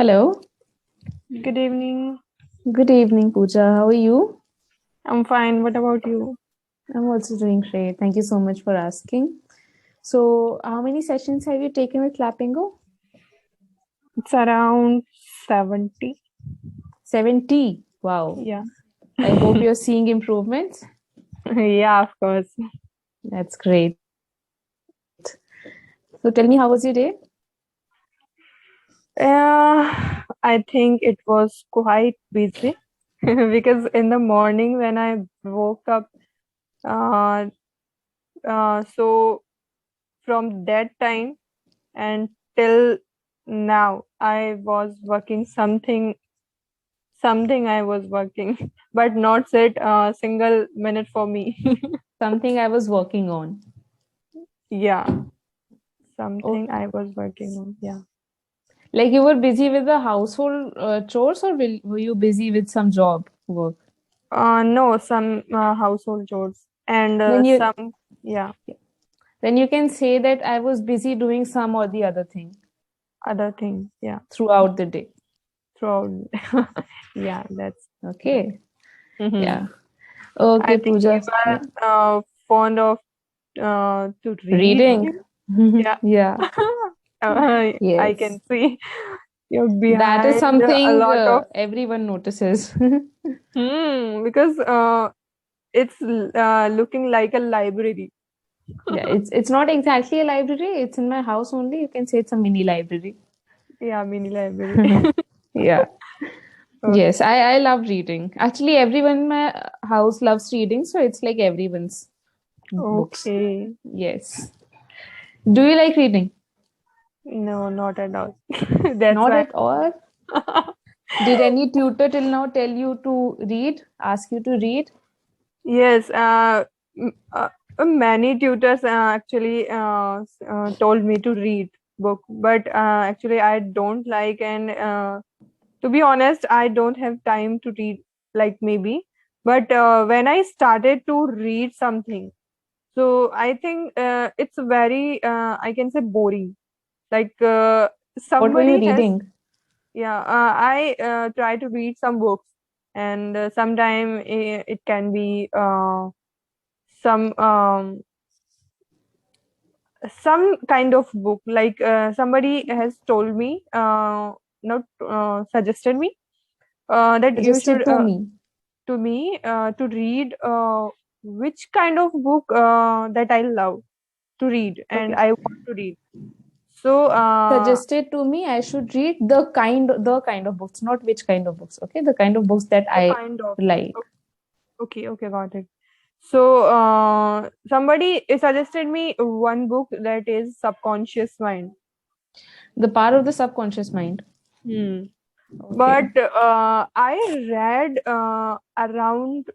Hello. Good evening. Good evening, Pooja. How are you? I'm fine. What about you? I'm also doing great. Thank you so much for asking. So, how many sessions have you taken with Clapingo? It's around 70. 70. Wow. Yeah. I hope you're seeing improvements. Yeah, of course. That's great. So, tell me, how was your day? I think it was quite busy because in the morning when I woke up, uh, so from that time and till now, I was working something I was working, but not set a single minute for me. Something I was working on. Yeah, Oh, something I was working on. Yeah. like you were busy with the household chores, or were you busy with some job work? No, some household chores and Then you some, yeah, then you can say that I was busy doing some or the other thing other things. Yeah, throughout the day. throughout. Yeah, that's right. Okay. Hmm. Yeah. Okay, I think Pooja. you Yeah. are fond of to read. Reading. Yeah, Yeah. I Yes. can see you're That is behind a something lot of everyone notices. because it's looking like a library. Yeah, it's not exactly a library. It's in my house only. You can say it's a mini library. Yeah, mini library. Yeah. Yes, Okay. I love reading. Actually, everyone in my house loves reading, so it's like everyone's books. Okay. Yes. Do you like reading? No, not at all. That's Not why. at all. Did any tutor till now tell you to read, ask you to read? Yes, m- uh, many tutors actually told me to read book, but actually I don't like, and to be honest, I don't have time to read like maybe. But when I started to read something, so I think it's very I can say boring. Like What were you somebody has, reading? yeah, I try to read some books, and sometime it can be some some kind of book, like somebody has told me not suggested me that you should Suggested to me. to me to read which kind of book that I love to read and Okay. I want to read. So Suggested to me I should read the kind of books, not which kind of books. Okay, the kind of books that the I kind of, like. okay, okay, got it. So somebody suggested me one book that is Subconscious Mind. The power of the subconscious mind. Hmm. Okay. But I read around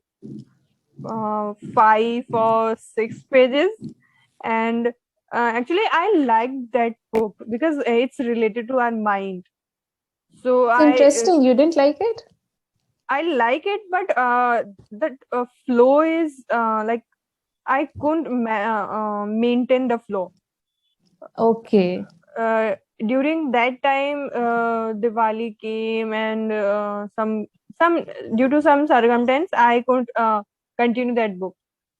5 or 6 pages, and actually I liked that book because it's related to our mind. So It's interesting. You didn't like it? I like it, but that flow is like I couldn't maintain the flow. Okay. During that time, Diwali came, and some due to some circumstance, I could continue that book.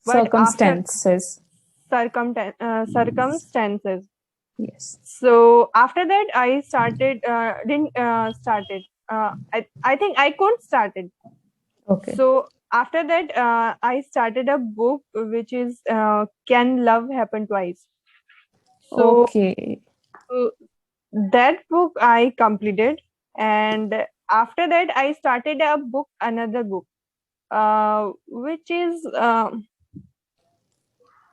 But after Circumstances. circumstances, Yes. so after that, I started didn't started. I think I couldn't started. Okay. So after that, I started a book which is Can Love Happen Twice? So Okay. uh, that book I completed, and after that I started another book, which is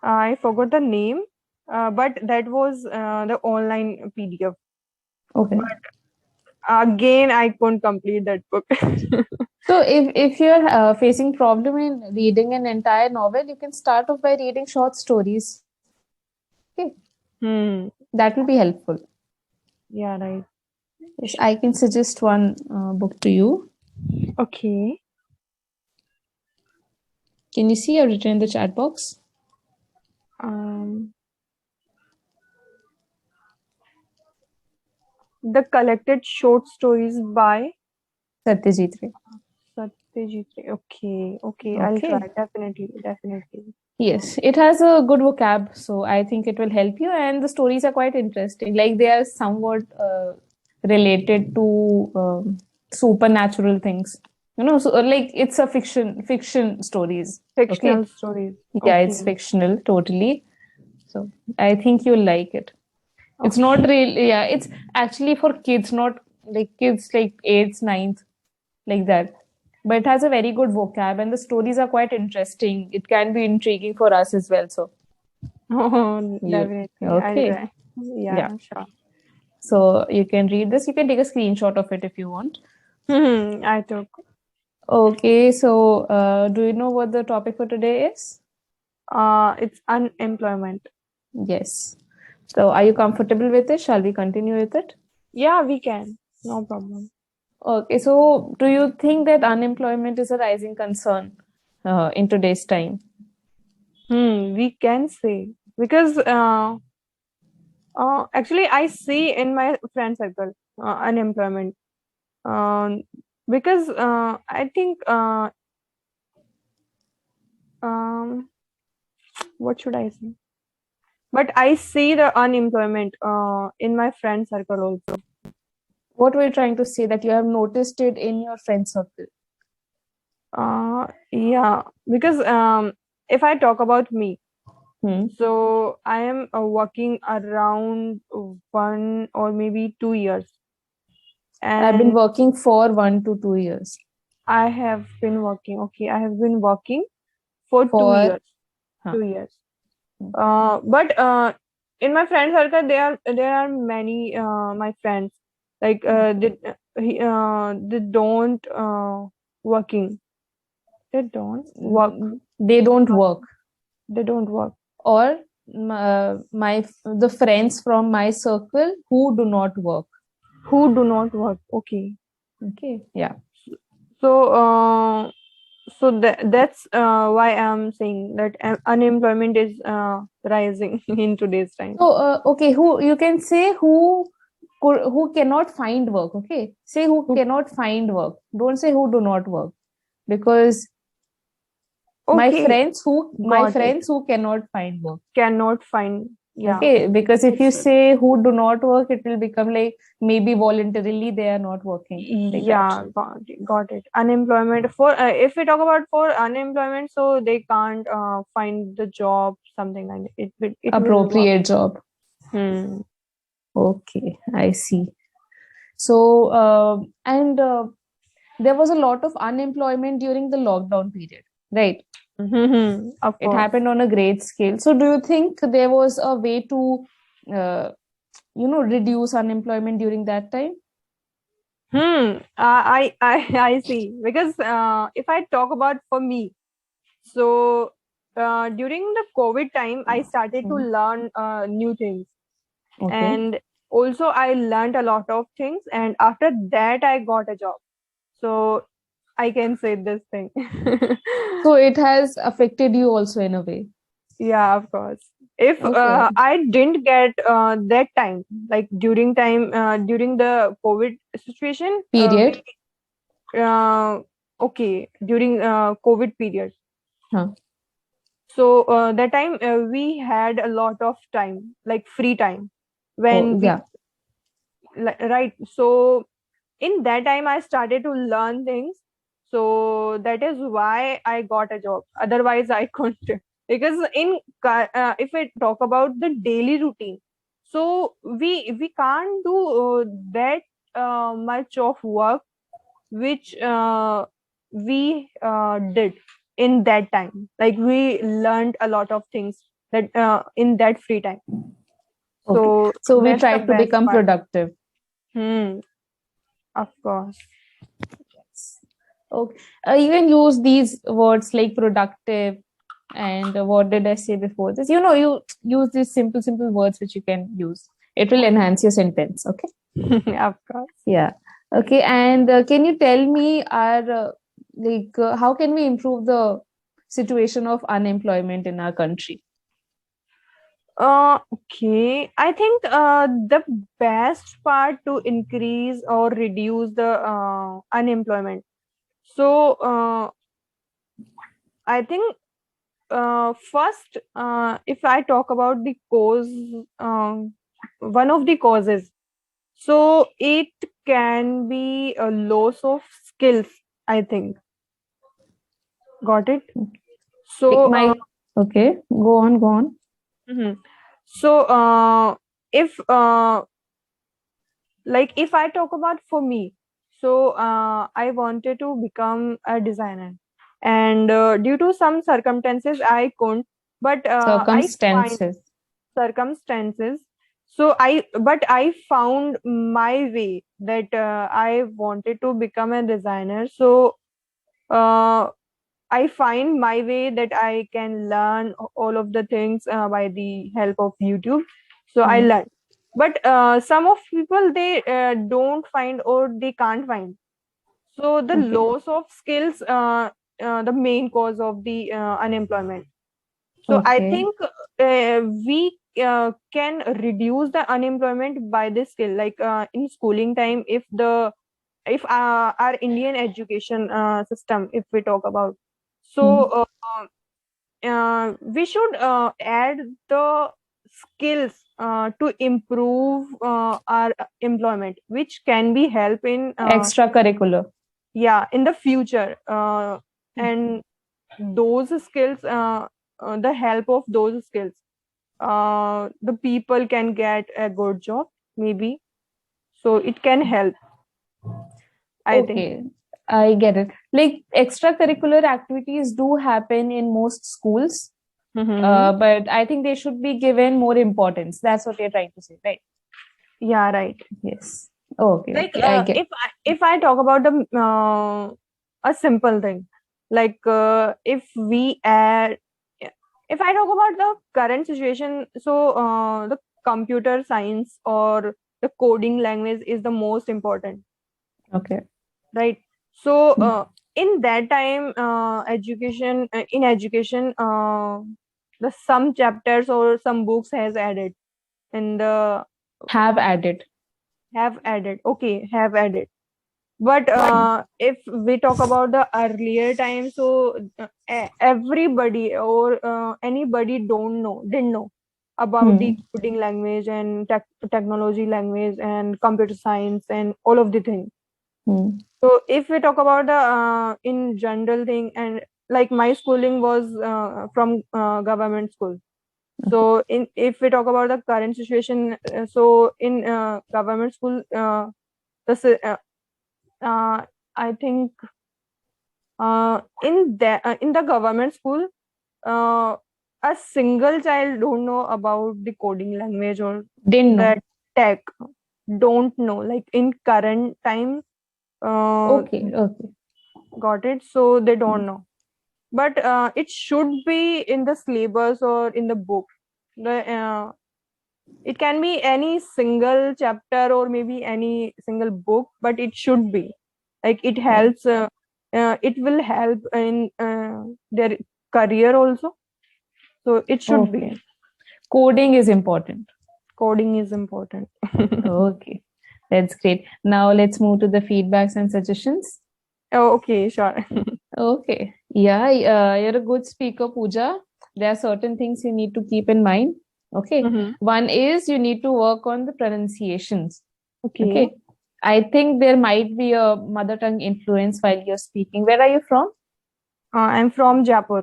I forgot the name, but that was the online PDF. Okay. But again, I couldn't complete that book. So if you're facing problem in reading an entire novel, you can start off by reading short stories. Okay. Hmm. That will be helpful. Yeah, right. Yes, I can suggest one book to you. Okay. Can you see? I've written in the chat box. Um. The collected short stories by Satyajit Ray. Satyajit Ray. Okay, I'll try. Okay. Definitely. Yes, it has a good vocab, so I think it will help you. And the stories are quite interesting. Like they are somewhat related to supernatural things. So like it's a fiction stories. Fictional Okay. stories. Yeah, it's Okay. fictional totally. So I think you'll like it. It's not Okay. really, yeah, it's actually for kids, not like kids like eighth, ninth, like that. But it has a very good vocab and the stories are quite interesting. It can be intriguing for us as well. So Oh, you, definitely. I'll okay. try. Yeah. Yeah, sure. So you can read this. You can take a screenshot of it if you want. I took. Okay. So do you know what the topic for today is? It's unemployment. Yes. So are you comfortable with it? Shall we continue with it? Yeah, we can. No problem. Okay. So do you think that unemployment is a rising concern in today's time? We can say because actually I see in my friend circle unemployment. Um, because I think um, what should I say? But I see the unemployment in my friend circle also. What were you trying to say that you have noticed it in your friend circle? Yeah, because if I talk about me, Hmm. so I am working around 1 or maybe 2 years, I've been and working for 1 to 2 years. I have been working. Okay, I have been working for two For years. huh. 2 years. But in my friend circle, there are many my friends like they don't working. They don't work. They don't work, They don't work. or the friends from my circle who do not work. Who do not work? Okay. Okay, yeah. So that's why I'm saying that unemployment is rising in today's time. So okay, who you can say who cannot find work. Okay, say who Who- cannot find work. Don't say who do not work, because Okay, my got it. friends who cannot find work. Cannot find. Yeah, Okay, because if you it's say who do not work, it will become like maybe voluntarily they are not working like that. yeah, got it. Unemployment for if we talk about for unemployment, so they can't find the job, something like that. It will work. Appropriate job. Hmm. Okay, I see. So, and there was a lot of unemployment during the lockdown period, right? Of It course. happened on a great scale. So, do you think there was a way to, uh, reduce unemployment during that time? I see. Because if I talk about for me, so during the COVID time, I started to Hmm. learn new things, Okay. and also I learned a lot of things, and after that I got a job. So I can say this thing. So, it has affected you also in a way. Yeah, of course. If Okay. I didn't get that time, like during the COVID situation, Period. uh, okay, during COVID period. Huh. So that time we had a lot of time, like free time, Oh, when we yeah. right. So in that time I started to learn things. So that is why I got a job. Otherwise, I couldn't. Because if I talk about the daily routine, so we can't do that much of work which we did in that time. Like we learned a lot of things that in that free time. Okay. So So, we that's the tried to best become part. productive. Hmm, of course. Okay. You can use these words like productive and what did I say before this? You use these simple words which you can use. It will enhance your sentence. Okay. Of course. Yeah. Okay. And can you tell me how can we improve the situation of unemployment in our country? Okay. I think the best part to increase or reduce the unemployment. So I think first, if I talk about the cause, one of the causes, so it can be a loss of skills, I think. Got it? Like So, my okay, go on. mhm. So if like if I talk about for me, so I wanted to become a designer, and due to some circumstances I couldn't, but I find Circumstances. circumstances. So I found my way that I wanted to become a designer. So uh, I find my way that I can learn all of the things by the help of YouTube. So I Hmm. learn. But some of people, they don't find or they can't find. So the Okay. loss of skills, the main cause of the unemployment. So I Okay. think we can reduce the unemployment by this skill. Like in schooling time, if our Indian education system, if we talk about, Hmm. so we should add the skills to improve our employment, which can be help in Extracurricular. yeah, in the future, and those skills, the help of those skills, the people can get a good job, maybe. So it can help, I think. Okay, I get it. Like extracurricular activities do happen in most schools, Mm-hmm. but I think they should be given more importance. That's what you're trying to say, right? Yeah, right. Yes. Okay, Like okay, I get. if I talk about the a simple thing, like if we add, if I talk about the current situation, so the computer science or the coding language is the most important, Okay. right? So Hmm. in that time, education in education, the some chapters or some books has added, and the Have added. have added, okay, have added. But Hmm. if we talk about the earlier time, so everybody or anybody didn't know about the Hmm. coding language and technology language and computer science and all of the things. Hmm. So if we talk about the in general thing, and like my schooling was from government school. Okay. So in if we talk about the current situation, so in government school, this uh, I think in the government school, uh, a single child don't know about the coding language or Didn't know. that tech. Don't know. Like in current time, uh, Okay. Okay. got it. So they Hmm. don't know. But it should be in the syllabus or in the book. It can be any single chapter or maybe any single book, but it should be like it Oh, helps. It will help in their career also. So it should be. okay. Coding is important. Coding is important. Okay. That's great. Now let's move to the feedbacks and suggestions. Oh, okay, sure. Okay. Yeah, you're a good speaker, Pooja. There are certain things you need to keep in mind. Okay. Hmm. One is you need to work on the pronunciations. Okay. Okay. I think there might be a mother tongue influence while you're speaking. Where are you from? I'm from Jaipur.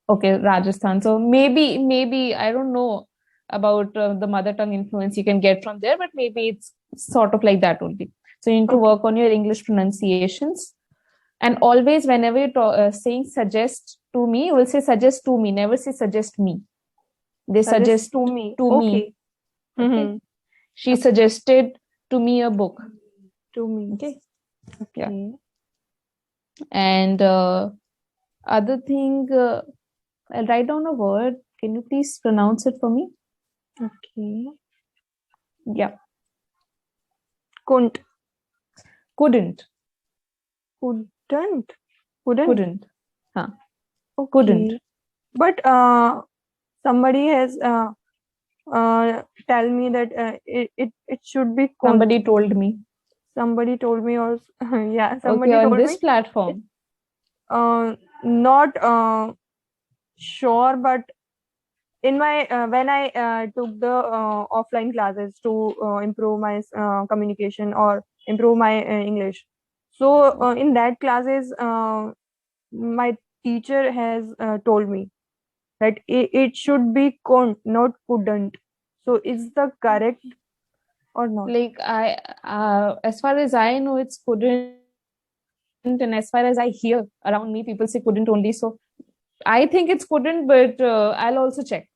Okay, Rajasthan. So maybe, I don't know about the mother tongue influence you can get from there, but maybe it's sort of like that only. So you need to Okay. work on your English pronunciations. And always, whenever you're saying suggest to me, you will say suggest to me, never say suggest me. They Suggest suggest to me. to me. Okay. Okay. Hmm. She suggested to me a book. To me. Okay. Yeah. Okay. And other thing, I'll write down a word. Can you please pronounce it for me? Okay. Yeah. Couldn't. Couldn't. Couldn't. Couldn't. Couldn't. Huh. Couldn't. Okay. But somebody has tell me that it should be Somebody told me. somebody told me, or yeah, Okay, somebody on told this me. platform. Not sure, but in my when I took the offline classes to improve my communication or improve my English. So in that classes, my teacher has told me that it should be couldn't, not couldn't. So is the correct or not? Like as far as I know, it's couldn't, and as far as I hear around me, people say couldn't only. So I think it's couldn't, but I'll also check.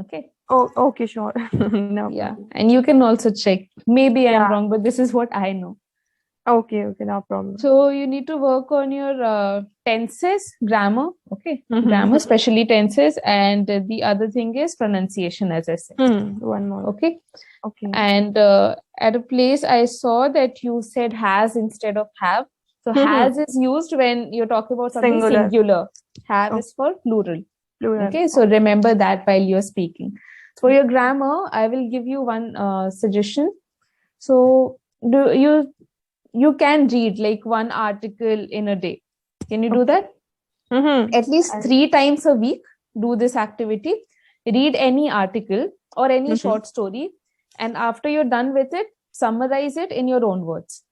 Okay. Oh, okay, sure. No Yeah, problem. and you can also check. Maybe I'm Yeah. wrong, but this is what I know. Okay, no problem. So you need to work on your tenses, grammar, okay, grammar, Mm-hmm. especially tenses, and the other thing is pronunciation, as I said. One more. Okay. Okay. And at a place I saw that you said has instead of have. So has is used when you're talking about something Singular. singular. Have Oh. is for plural. Plural. Okay, so remember that while you're speaking. For your grammar, I will give you one suggestion. So you can read like one article in a day. Can you do that? At least 3 times a week, do this activity. Read any article or any short story, and after you're done with it, summarize it in your own words.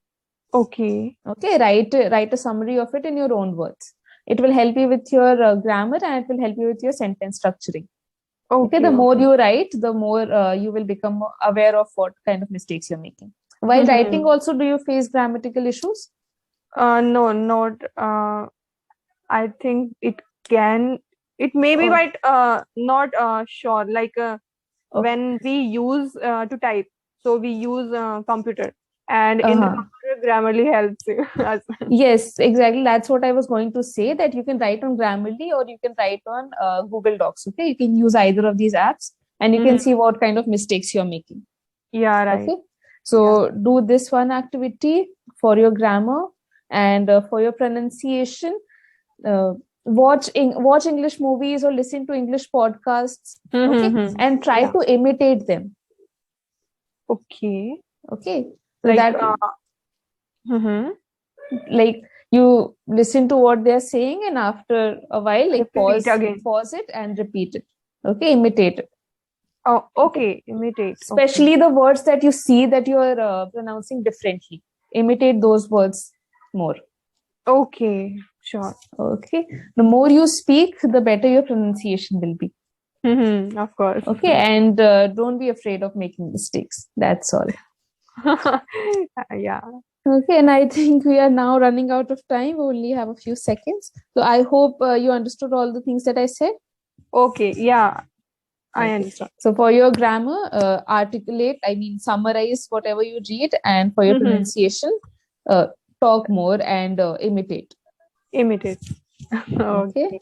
Okay. Okay, write a summary of it in your own words. It will help you with your grammar, and it will help you with your sentence structuring. Okay, the more you write, the more you will become aware of what kind of mistakes you're making. While writing also, do you face grammatical issues? No, not. I think it can. It may be, but not sure. Like when we use to type, so we use computer, and in the computer, Grammarly helps us. Yes, exactly. That's what I was going to say, that you can write on Grammarly or you can write on Google Docs. Okay, you can use either of these apps, and you can see what kind of mistakes you're making. Yeah, right. Okay, so do this one activity for your grammar, and for your pronunciation. Watch English movies or listen to English podcasts. Okay, and try to imitate them. Okay. Okay, so like that like you listen to what they're saying, and after a while, like pause it and repeat it. Okay, imitate it. Oh, okay. Imitate. Especially the words that you see that you're pronouncing differently. Imitate those words more. Okay, sure. Okay, the more you speak, the better your pronunciation will be. Of course. Okay, and don't be afraid of making mistakes. That's all. Yeah. Okay, and I think we are now running out of time. We only have a few seconds. So I hope you understood all the things that I said. Okay, yeah, I understand. So for your grammar, summarize whatever you read, and for your pronunciation, talk more and imitate. Imitate. Okay.